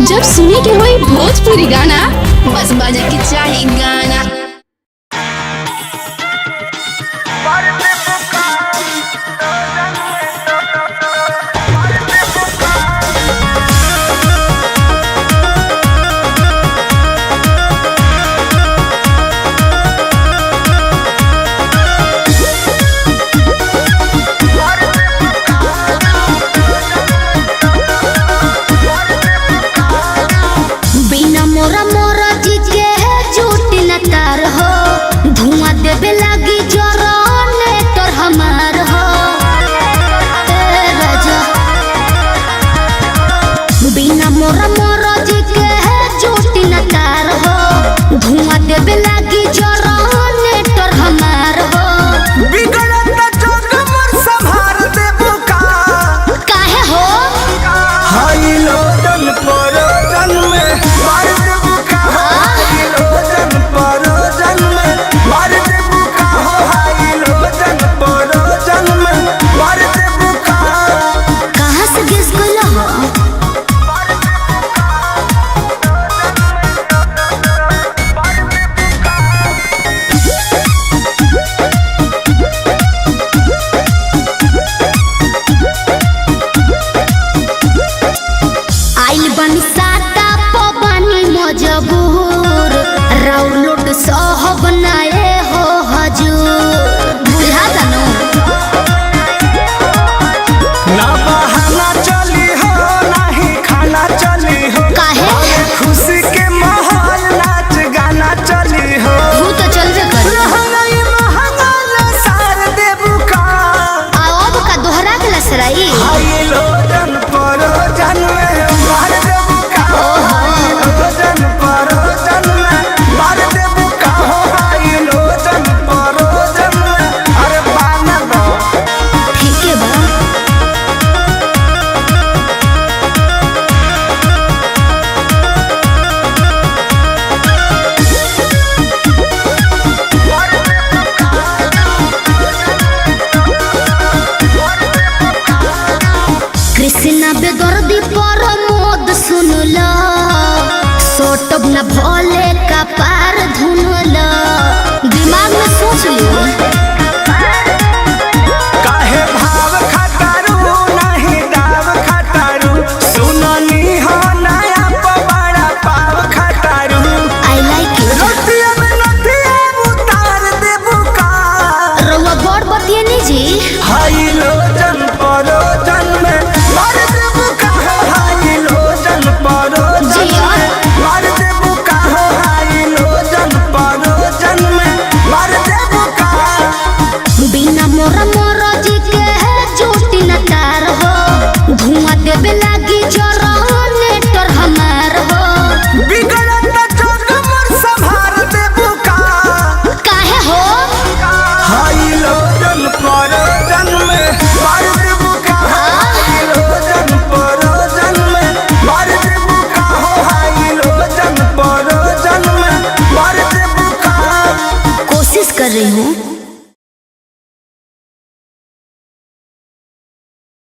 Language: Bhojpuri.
जब सुने के होई भोजपुरी गाना बस बजे के चाही गाना। मोरा मोरा जी के झूठ न तार हो, धुआं देवे लगी जरने तोर हमार हो। राजा बिना मोरा मोरा जी के झूठ न तार हो, धुआं देवे लगी जरने तोर हमार हो। बिगड़त जोग मोर संभार देबो का काहे हो हाई लोडन परोजन में मार देबो का हाई लोडन परोजन में मार देबो का हाई लोडन परोजन में मार देबो का। कहाँ से गिस गइल हो? आइल बनी साता पवनी मजबूर, राउलोट सहब नाए हो हजूर। बुझा जानो ना बहाना चली हो नाही खाना चली हो, काहे? खुशी के माहौल नाच गाना चली हो। तू तो चलबे कर। रहनई महंगा न सार देबू का अब का दोहरा के लसराई। हाई लोडन परोजन में मार देबू का हाई लोडन परोजन में मार देबू का हाई लोडन परोजन में। अरे बाना दो ठीक है बा। कृष्णा बेदर्दी पर मोद सुनला, सोटब न भोले का पार धुनला। दिमाग में सोच लियो। काहे भाव खटारू नहीं दाव खटारू, सुननी हो नया पवाड़ा पाव खटारू। I like it. रतिया में नथिया उतार देबू का रउआ बड़ बतियनी जी। हाई लोजन परोजन में मार देबू का हाई लोजन परोजन में मार देबू का हाई लोजन परोजन में मार देबू का। बिना मोरा मोरा जी के झूठ न तार हो, धुआं देवे लगी जरने तोर हमार हो। बिगड़त जोग मोर संभार देबू का काहे हो हाई लोजन परोजन में मार देबू का हाई लोजन परोजन में मार देबू का हाई लोजन परोजन में मार देबू का। कोशिश कर रही हूँ।